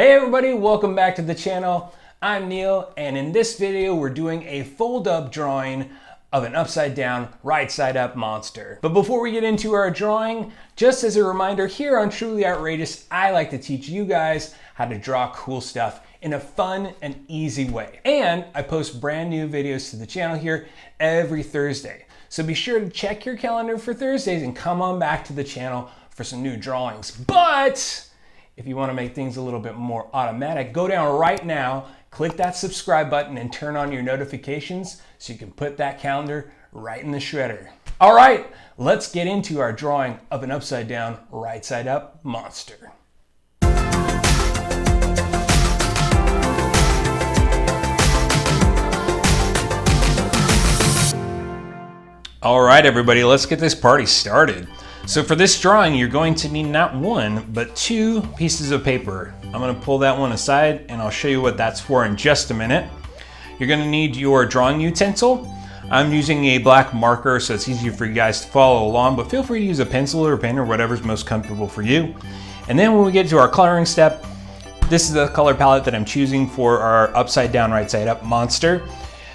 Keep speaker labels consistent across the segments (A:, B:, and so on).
A: Hey everybody, welcome back to the channel. I'm Neil, and in this video we're doing a fold-up drawing of an upside-down, right-side-up monster. But before we get into our drawing, just as a reminder, here on Truly Outrageous, I like to teach you guys how to draw cool stuff in a fun and easy way. And I post brand new videos to the channel here every Thursday. So be sure to check your calendar for Thursdays and come on back to the channel for some new drawings. But if you want to make things a little bit more automatic, go down right now, click that subscribe button and turn on your notifications so you can put that calendar right in the shredder. All right, let's get into our drawing of an upside down, right side up monster. All right, everybody, let's get this party started. So for this drawing, you're going to need not one, but two pieces of paper. I'm gonna pull that one aside and I'll show you what that's for in just a minute. You're gonna need your drawing utensil. I'm using a black marker so it's easier for you guys to follow along, but feel free to use a pencil or a pen or whatever's most comfortable for you. And then when we get to our coloring step, this is the color palette that I'm choosing for our upside down, right side up monster.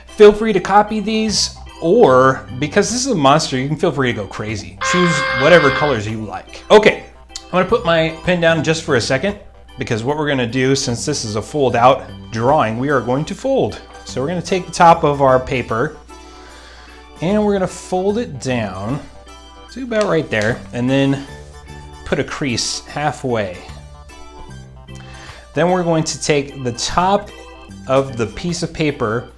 A: Feel free to copy these, or because this is a monster, you can feel free to go crazy. Choose whatever colors you like. Okay, I'm gonna put my pen down just for a second because what we're gonna do, since this is a fold out drawing, we are going to fold. So we're gonna take the top of our paper and we're gonna fold it down to about right there and then put a crease halfway. Then we're going to take the top of the piece of paper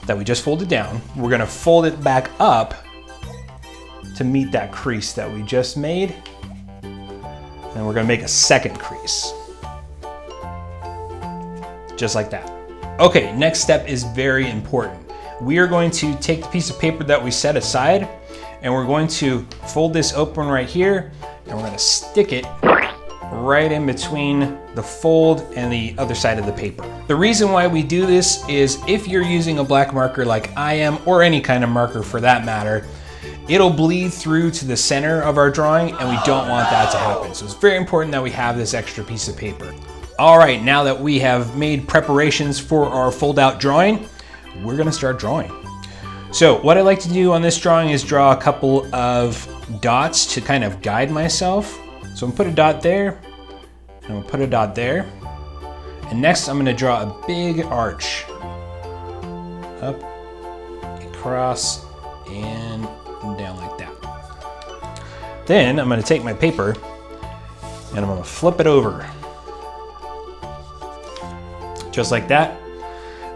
A: that we just folded down, we're gonna fold it back up to meet that crease that we just made. And we're gonna make a second crease. Just like that. Okay, next step is very important. We are going to take the piece of paper that we set aside and we're going to fold this open right here and we're gonna stick it right in between the fold and the other side of the paper. The reason why we do this is if you're using a black marker like I am, or any kind of marker for that matter, it'll bleed through to the center of our drawing and we don't want that to happen. So it's very important that we have this extra piece of paper. All right, now that we have made preparations for our fold out drawing, we're gonna start drawing. So what I like to do on this drawing is draw a couple of dots to kind of guide myself. So I'm gonna put a dot there, and I'm gonna put a dot there. And next I'm gonna draw a big arch. Up, across, and down like that. Then I'm gonna take my paper, and I'm gonna flip it over. Just like that.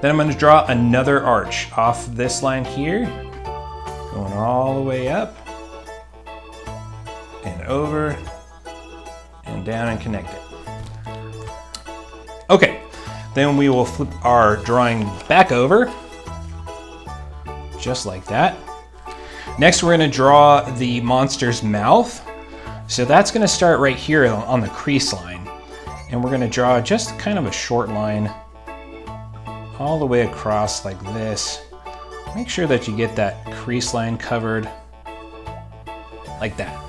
A: Then I'm gonna draw another arch off this line here, going all the way up, and over, and down and connect it. Okay, then we will flip our drawing back over, just like that. Next, we're gonna draw the monster's mouth. So that's gonna start right here on the crease line. And we're gonna draw just kind of a short line all the way across like this. Make sure that you get that crease line covered like that.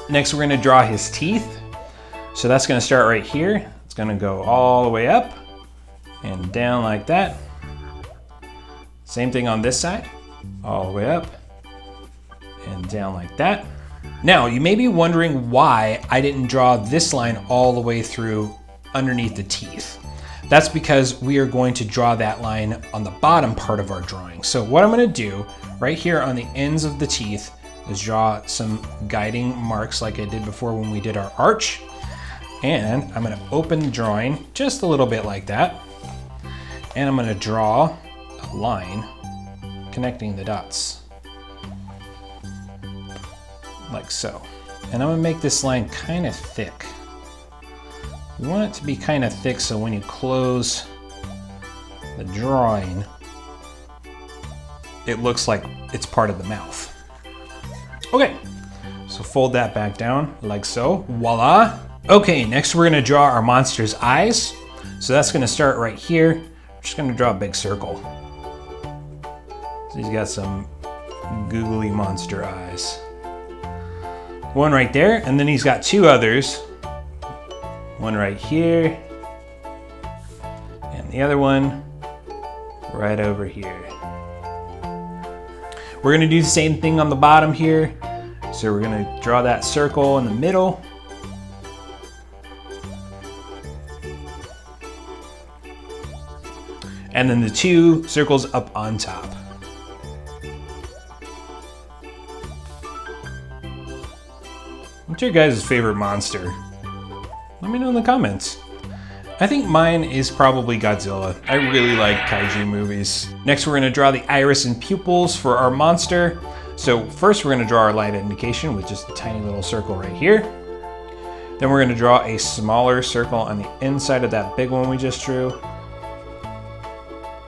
A: Next, we're gonna draw his teeth. So that's gonna start right here. It's gonna go all the way up and down like that. Same thing on this side, all the way up and down like that. Now, you may be wondering why I didn't draw this line all the way through underneath the teeth. That's because we are going to draw that line on the bottom part of our drawing. So what I'm gonna do right here on the ends of the teeth is draw some guiding marks like I did before when we did our arch. And I'm gonna open the drawing just a little bit like that. And I'm gonna draw a line connecting the dots. Like so. And I'm gonna make this line kind of thick. You want it to be kind of thick so when you close the drawing, it looks like it's part of the mouth. Okay, so fold that back down like so, voila. Okay, next we're gonna draw our monster's eyes. So that's gonna start right here. We're just gonna draw a big circle. So he's got some googly monster eyes. One right there, and then he's got two others one right here, and the other one right over here. We're gonna do the same thing on the bottom here. So we're gonna draw that circle in the middle. And then the 2 circles up on top. What's your guys' favorite monster? Let me know in the comments. I think mine is probably Godzilla. I really like kaiju movies. Next, we're gonna draw the iris and pupils for our monster. So first we're gonna draw our light indication with just a tiny little circle right here. Then we're gonna draw a smaller circle on the inside of that big one we just drew.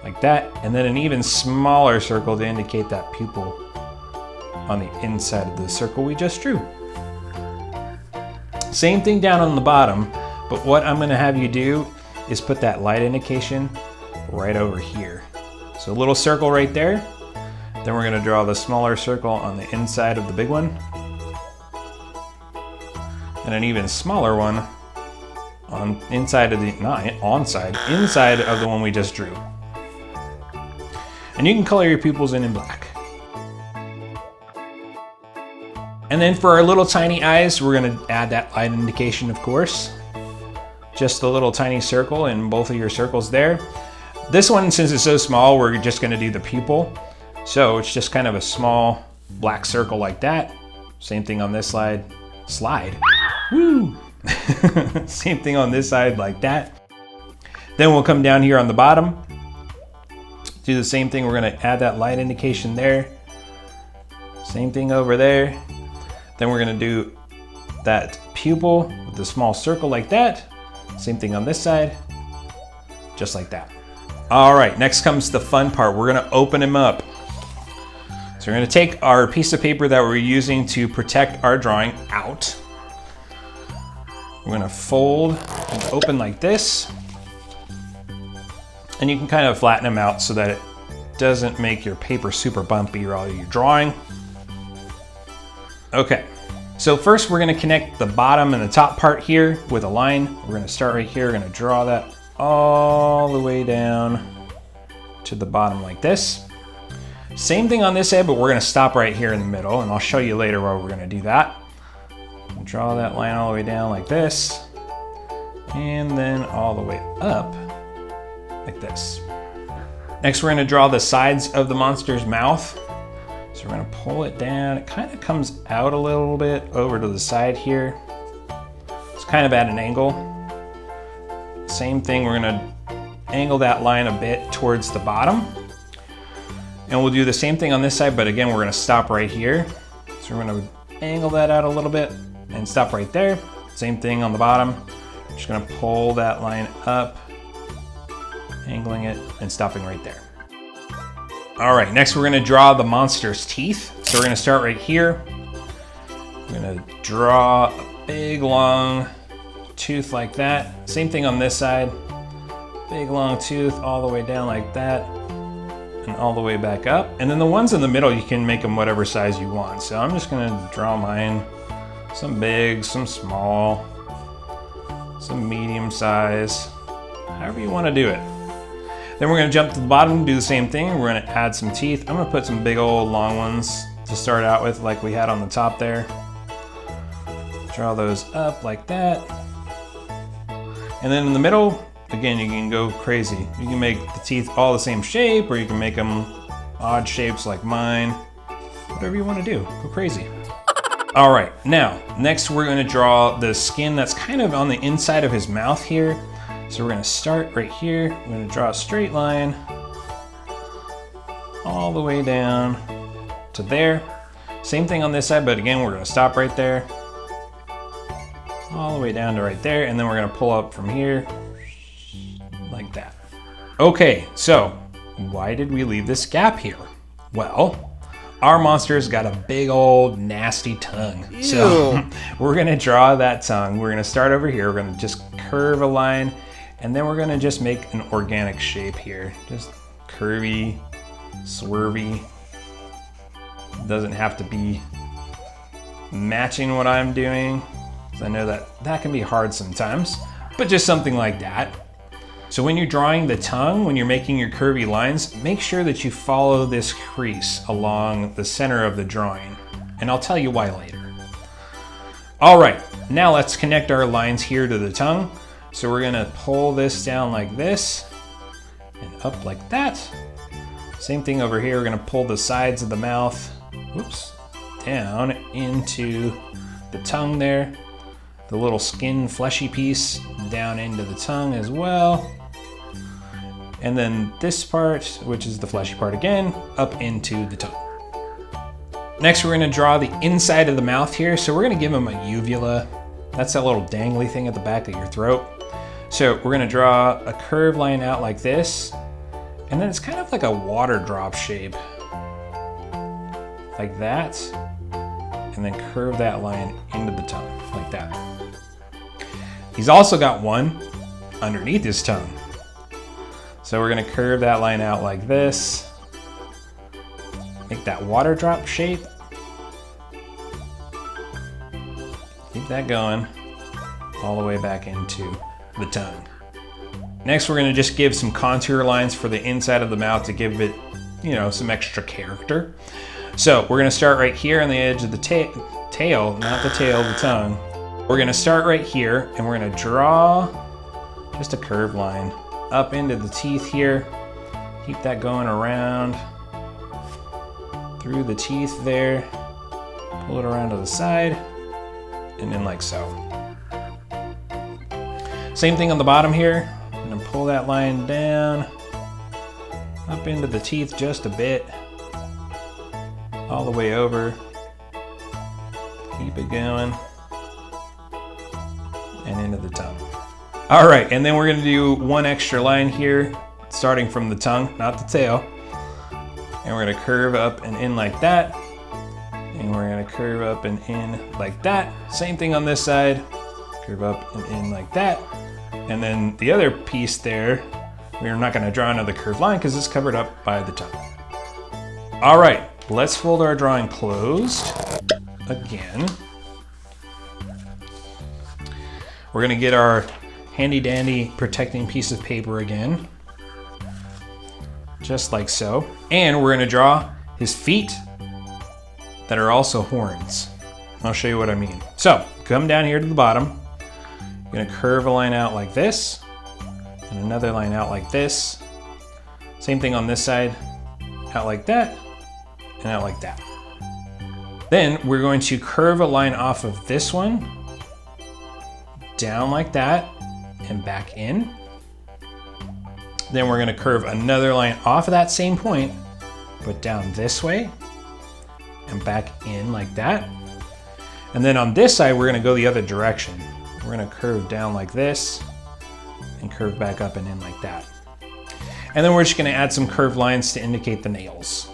A: Like that, and then an even smaller circle to indicate that pupil on the inside of the circle we just drew. Same thing down on the bottom, but what I'm gonna have you do is put that light indication right over here. So a little circle right there, then we're gonna draw the smaller circle on the inside of the big one, and an even smaller one on inside of the, not onside, inside of the one we just drew. And you can color your pupils in black. And then for our little tiny eyes, we're gonna add that light indication, of course. Just a little tiny circle in both of your circles there. This one, since it's so small, we're just gonna do the pupil. So it's just kind of a small black circle like that. Same thing on this slide. Woo! Same thing on this side like that. Then we'll come down here on the bottom. Do the same thing, we're gonna add that light indication there. Same thing over there. Then we're gonna do that pupil with the small circle like that. Same thing on this side, just like that. All right, next comes the fun part. We're gonna open him up. So we're gonna take our piece of paper that we're using to protect our drawing out. We're gonna fold and open like this. And you can kind of flatten them out so that it doesn't make your paper super bumpy while you're drawing. Okay, so first we're gonna connect the bottom and the top part here with a line. We're gonna start right here, we're gonna draw that all the way down to the bottom like this. Same thing on this side, but we're gonna stop right here in the middle, and I'll show you later where we're gonna do that. Draw that line all the way down like this, and then all the way up like this. Next, we're gonna draw the sides of the monster's mouth. So we're gonna pull it down. It kind of comes out a little bit over to the side here. It's kind of at an angle. Same thing, we're gonna angle that line a bit towards the bottom. And we'll do the same thing on this side, but again, we're gonna stop right here. So we're gonna angle that out a little bit and stop right there. Same thing on the bottom. Just gonna pull that line up, angling it and stopping right there. All right, next we're gonna draw the monster's teeth. So we're gonna start right here. We're gonna draw a big long tooth like that. Same thing on this side. Big long tooth all the way down like that and all the way back up. And then the ones in the middle, you can make them whatever size you want. So I'm just gonna draw mine, some big, some small, some medium size, however you wanna do it. Then we're gonna jump to the bottom and do the same thing. We're gonna add some teeth. I'm gonna put some big old long ones to start out with like we had on the top there. Draw those up like that. And then in the middle, again, you can go crazy. You can make the teeth all the same shape, or you can make them odd shapes like mine. Whatever you wanna do, go crazy. All right, now, next we're gonna draw the skin that's kind of on the inside of his mouth here. So we're gonna start right here. We're gonna draw a straight line all the way down to there. Same thing on this side, but again, we're gonna stop right there. All the way down to right there, and then we're gonna pull up from here like that. Okay, so why did we leave this gap here? Well, our monster's got a big old nasty tongue. Ew. So we're gonna draw that tongue. We're gonna start over here. We're gonna just curve a line, and then we're gonna just make an organic shape here. Just curvy, swervy. Doesn't have to be matching what I'm doing, because I know that can be hard sometimes. but just something like that. So when you're drawing the tongue, when you're making your curvy lines, make sure that you follow this crease along the center of the drawing. And I'll tell you why later. All right, now let's connect our lines here to the tongue. So we're gonna pull this down like this and up like that. Same thing over here, we're gonna pull the sides of the mouth, whoops, down into the tongue there. The little skin fleshy piece down into the tongue as well. And then this part, which is the fleshy part again, up into the tongue. Next, we're gonna draw the inside of the mouth here. So we're gonna give him a uvula. That's that little dangly thing at the back of your throat. So we're gonna draw a curved line out like this. And then it's kind of like a water drop shape. Like that. And then curve that line into the tongue, like that. He's also got one underneath his tongue. So we're gonna curve that line out like this. Make that water drop shape. Keep that going all the way back into the tongue. Next, we're gonna just give some contour lines for the inside of the mouth to give it, you know, some extra character. So we're gonna start right here on the edge of the tail, not the tail, the tongue. We're gonna start right here and we're gonna draw just a curved line up into the teeth here. Keep that going around through the teeth there. Pull it around to the side and then like so. Same thing on the bottom here. I'm gonna pull that line down, up into the teeth just a bit, all the way over. Keep it going, and into the tongue. All right, and then we're gonna do one extra line here, starting from the tongue, not the tail. And we're gonna curve up and in like that. And we're gonna curve up and in like that. Same thing on this side, curve up and in like that. And then the other piece there, we're not gonna draw another curved line because it's covered up by the tongue. All right, let's fold our drawing closed again. We're gonna get our handy dandy protecting piece of paper again, just like so. And we're gonna draw his feet that are also horns. I'll show you what I mean. So come down here to the bottom. You're gonna curve a line out like this, and another line out like this. Same thing on this side, out like that, and out like that. Then we're going to curve a line off of this one, down like that, and back in. Then we're gonna curve another line off of that same point, but down this way, and back in like that. And then on this side, we're gonna go the other direction. We're gonna curve down like this, and curve back up and in like that. And then we're just gonna add some curved lines to indicate the nails.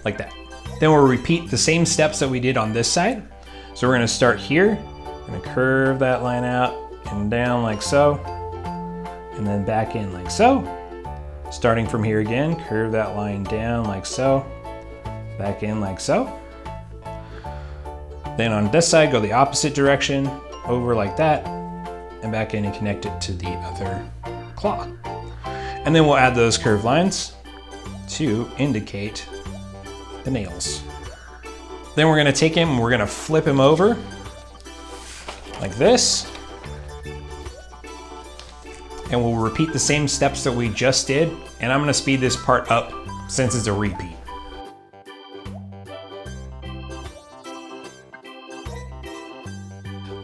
A: Like that. Then we'll repeat the same steps that we did on this side. So we're gonna start here, we're gonna curve that line out and down like so, and then back in like so. Starting from here again, curve that line down like so, back in like so. Then on this side, go the opposite direction, over like that, and back in and connect it to the other claw. And then we'll add those curved lines to indicate the nails. Then we're gonna take him and we're gonna flip him over like this. And we'll repeat the same steps that we just did. And I'm gonna speed this part up since it's a repeat.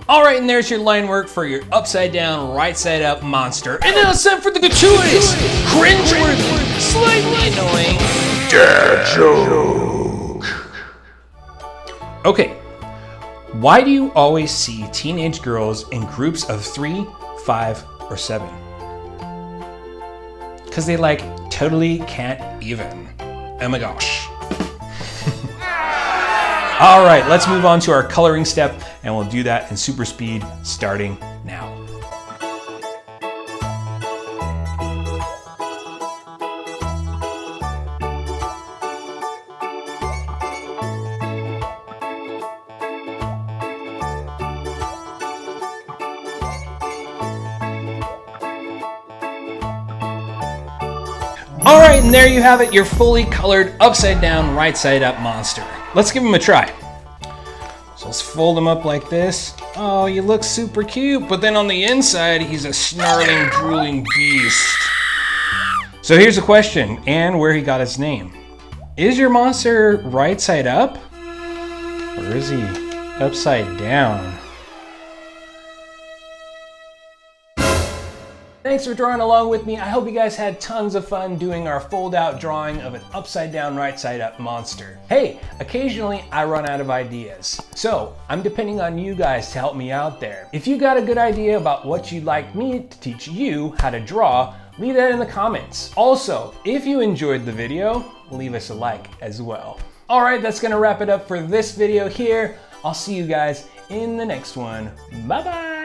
A: All right, and there's your line work for your upside down, right side up monster. And now it's time for the gratuitous, cringeworthy, slightly annoying dad joke. Okay, why do you always see teenage girls in groups of 3, 5, or 7? Because they like totally can't even. Oh my gosh. All right, let's move on to our coloring step, and we'll do that in super speed starting now. All right, and there you have it, your fully colored upside down, right side up monster. Let's give him a try. So let's fold him up like this. Oh, you look super cute, but then on the inside, he's a snarling, drooling beast. So here's a question, and where he got his name. Is your monster right side up? Or is he upside down? Thanks for drawing along with me. I hope you guys had tons of fun doing our fold out drawing of an upside down, right side up monster. Hey, occasionally I run out of ideas. So I'm depending on you guys to help me out there. If you got a good idea about what you'd like me to teach you how to draw, leave that in the comments. Also, if you enjoyed the video, leave us a like as well. All right, that's gonna wrap it up for this video here. I'll see you guys in the next one. Bye-bye.